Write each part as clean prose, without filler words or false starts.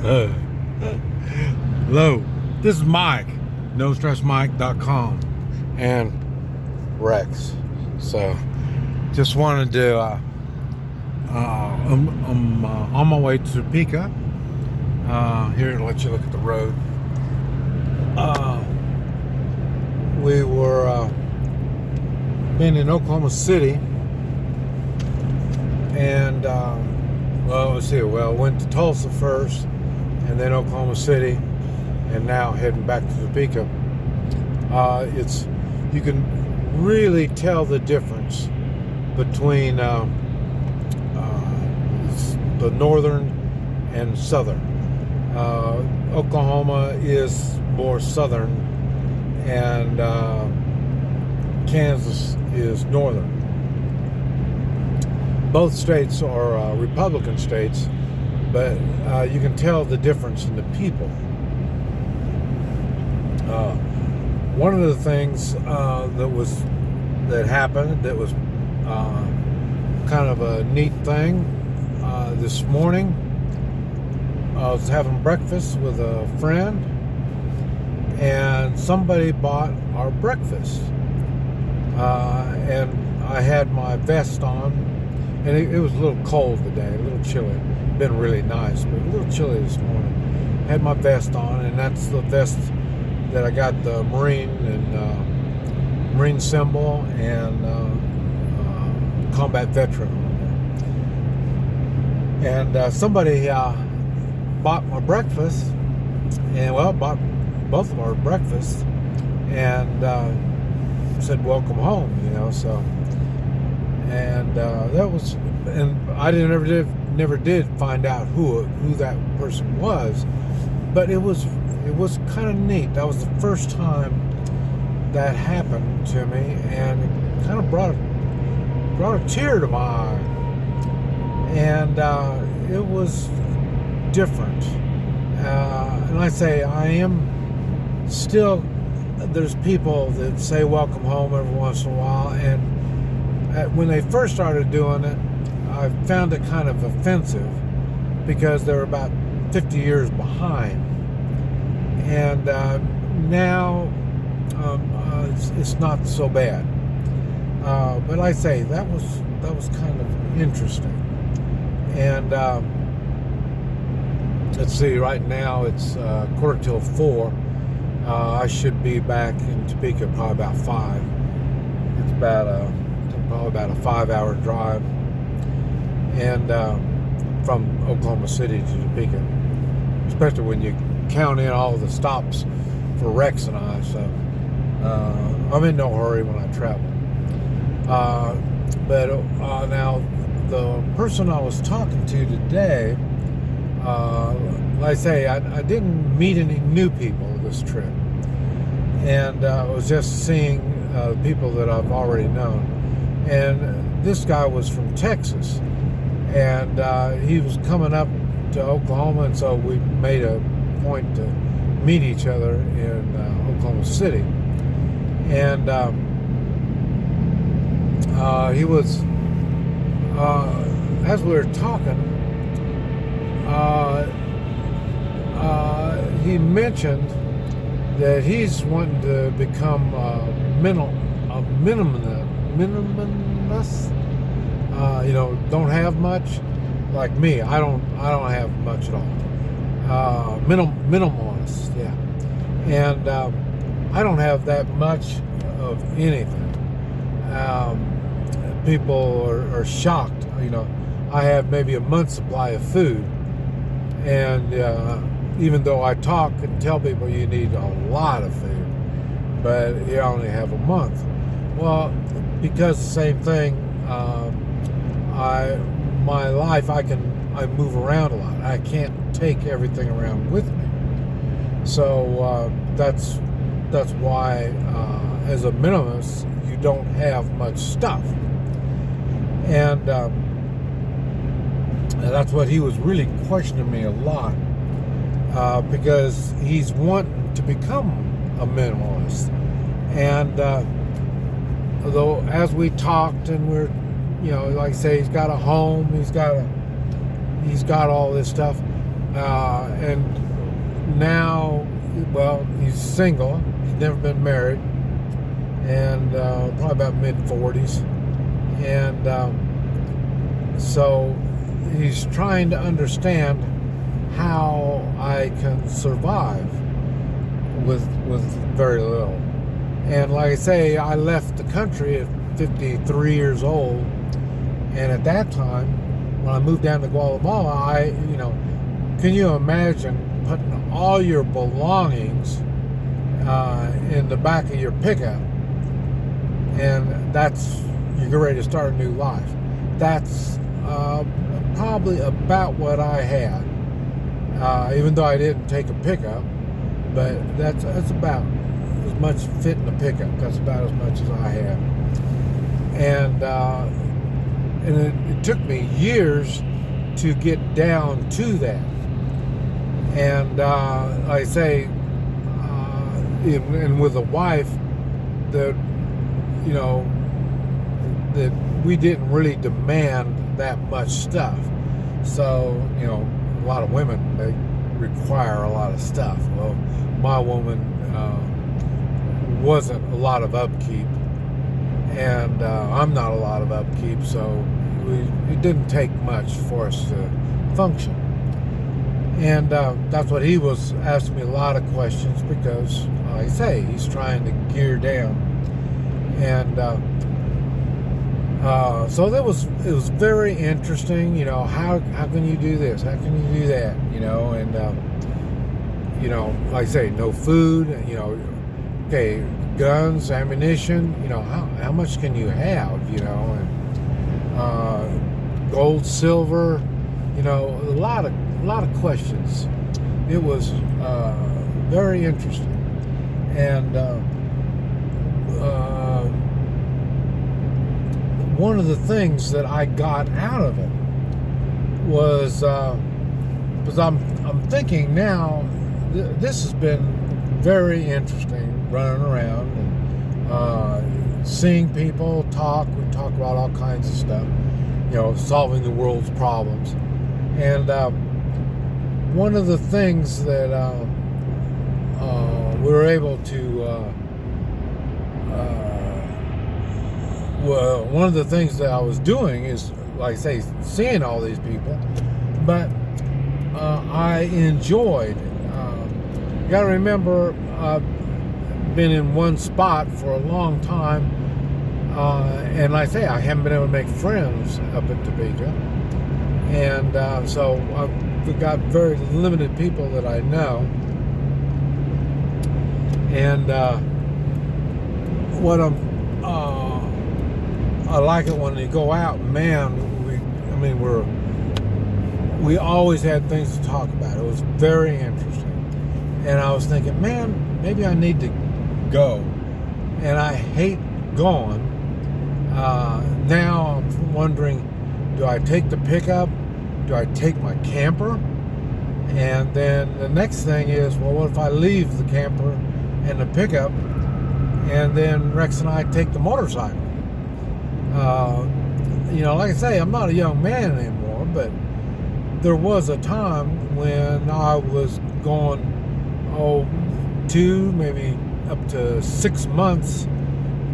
Hello, this is Mike, NoStressMike.com, and Rex. So, just wanted to, I'm on my way to Topeka. Here to let you look at the road. We were been in Oklahoma City, and went to Tulsa first, and then Oklahoma City, and now heading back to Topeka. You can really tell the difference between the northern and southern. Oklahoma is more southern, and Kansas is northern. Both states are Republican states, but you can tell the difference in the people. One of the things that happened that was kind of a neat thing this morning. I was having breakfast with a friend, and somebody bought our breakfast, and I had my vest on, and it was a little cold today, a little chilly. Been really nice, but a little chilly this morning. Had my vest on, and that's the vest that I got the Marine symbol and combat veteran on there. And somebody bought my breakfast, and bought both of our breakfasts, and said welcome home, so, and that was, and I never did find out who that person was, but it was kind of neat. That was the first time that happened to me, and it kind of brought a tear to my eye, and it was different. And I say I am still. There's people that say welcome home every once in a while, and when they first started doing it, I found it kind of offensive because they were about 50 years behind, and now it's not so bad. But I say that was kind of interesting. And let's see, right now it's 4:15. I should be back in Topeka probably about 5. It's probably about a 5-hour drive, and from Oklahoma City to Topeka, especially when you count in all the stops for Rex and I. So I'm in no hurry when I travel. But now the person I was talking to today, like I say, I didn't meet any new people this trip, and I was just seeing people that I've already known. And this guy was from Texas, and he was coming up to Oklahoma, and so we made a point to meet each other in Oklahoma City. And he was, as we were talking, he mentioned that he's wanting to become minimalist. Don't have much, like me. I don't have much at all. Minimalist, yeah. And I don't have that much of anything. People are shocked. I have maybe a month's supply of food, and even though I talk and tell people you need a lot of food, but you only have a month. Well, because the same thing, my life, I move around a lot. I can't take everything around with me. So that's why, as a minimalist, you don't have much stuff. And that's what he was really questioning me a lot, because he's wanting to become a minimalist. And though, as we talked, and we're, like I say, he's got a home, he's got all this stuff. And now, well, he's single. He's never been married, and probably about mid-40s. And so he's trying to understand how I can survive with very little. And like I say, I left the country at 53 years old, and at that time, when I moved down to Guatemala, can you imagine putting all your belongings in the back of your pickup, and you're ready to start a new life? That's probably about what I had, even though I didn't take a pickup, but that's about as much fit in the pickup. That's about as much as I had. And it took me years to get down to that. And like I say, and with a wife that that we didn't really demand that much stuff. So a lot of women, they require a lot of stuff. Well, my woman wasn't a lot of upkeep, and I'm not a lot of upkeep, so it didn't take much for us to function. And that's what he was asking me a lot of questions, because like I say, he's trying to gear down. And so it was very interesting. How can you do this? How can you do that? And like I say, no food. Okay, guns, ammunition. How much can you have? And gold, silver. A lot of questions. It was very interesting. And one of the things that I got out of it was, because I'm thinking now, this has been very interesting, running around and seeing people talk. We talk about all kinds of stuff, solving the world's problems. And one of the things that we were able to one of the things that I was doing is, like I say, seeing all these people, but I enjoyed. You got to remember, I've been in one spot for a long time, and like I say, I haven't been able to make friends up in Topeka, and so I've got very limited people that I know, and I like it when you go out, man. We always had things to talk about. It was very interesting, and I was thinking, man, maybe I need to go, and I hate going. Now I'm wondering, do I take the pickup? Do I take my camper? And then the next thing is, well, what if I leave the camper and the pickup, and then Rex and I take the motorcycle? Like I say, I'm not a young man anymore, but there was a time when I was going, 2, maybe up to 6 months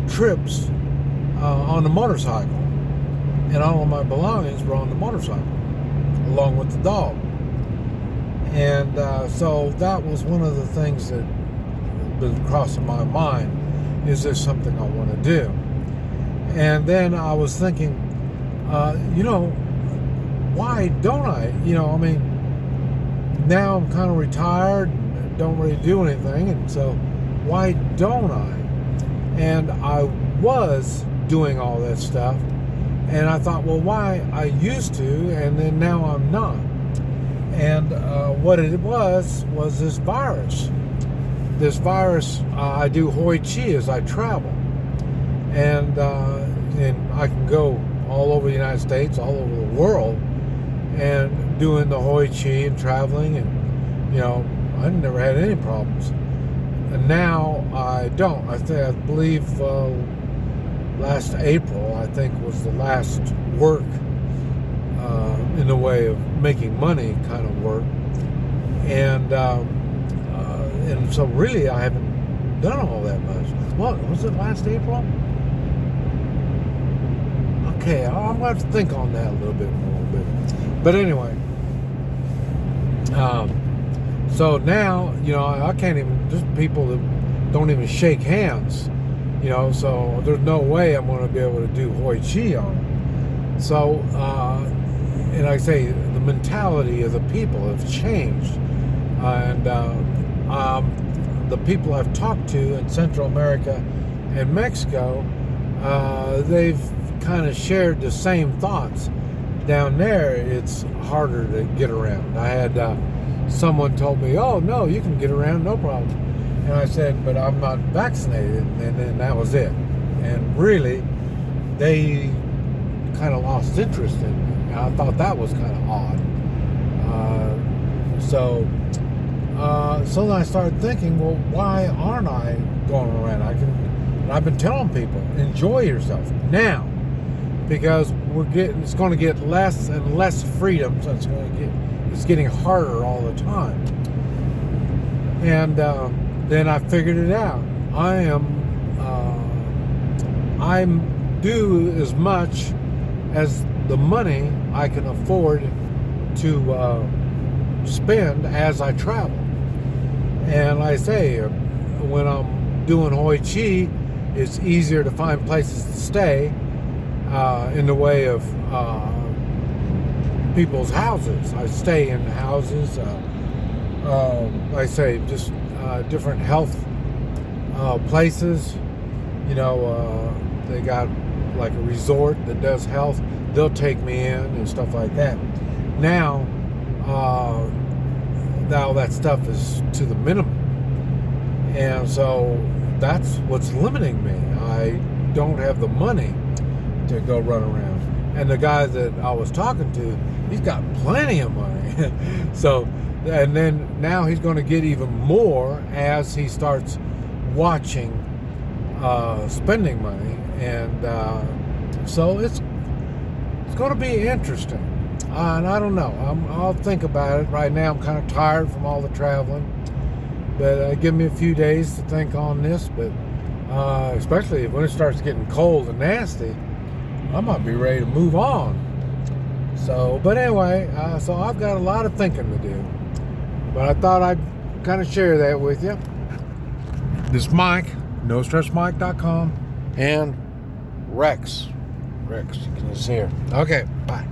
trips on the motorcycle, and all of my belongings were on the motorcycle, along with the dog. And so that was one of the things that was crossing my mind. Is this something I want to do? And then I was thinking, why don't I? Now I'm kind of retired and don't really do anything, and so why don't I? And I was doing all that stuff, and I thought, well, why? I used to, and then now I'm not. And what it was this virus. This virus, I do Hoi Chi as I travel. And I can go all over the United States, all over the world, and doing the Hoi Chi and traveling, and I never had any problems. And now I don't. I believe last April, I think, was the last work in the way of making money kind of work and so really I haven't done all that much. What was it, last April? Okay, I'm going to have to think on that a little bit more. But anyway, so now, I can't even, just people that don't even shake hands, so there's no way I'm going to be able to do Hoi Chi on them. So, and I say the mentality of the people have changed. And the people I've talked to in Central America and Mexico, they've kind of shared the same thoughts. Down there, it's harder to get around. I had someone told me, "Oh no, you can get around, no problem." And I said, "But I'm not vaccinated," and then that was it. And really, they kind of lost interest in me. And I thought that was kind of odd. So then I started thinking, well, why aren't I going around? And I've been telling people, enjoy yourself now, because it's going to get less and less freedom. So it's getting harder all the time. And then I figured it out. I'm due as much as the money I can afford to spend as I travel. And like I say, when I'm doing Hoi Chi, it's easier to find places to stay in the way of people's houses. I stay in houses, like I say, just different health places. They got like a resort that does health. They'll take me in and stuff like that. Now that stuff is to the minimum, and so that's what's limiting me. I don't have the money to go run around. And the guy that I was talking to, he's got plenty of money. So, and then now he's going to get even more as he starts watching spending money, and so it's going to be interesting. And I don't know. I'll think about it. Right now, I'm kind of tired from all the traveling, but give me a few days to think on this. But especially when it starts getting cold and nasty, I might be ready to move on. So, but anyway, so I've got a lot of thinking to do. But I thought I'd kind of share that with you. This is Mike, NoStressMike.com, and Rex. You can see here. Okay, bye.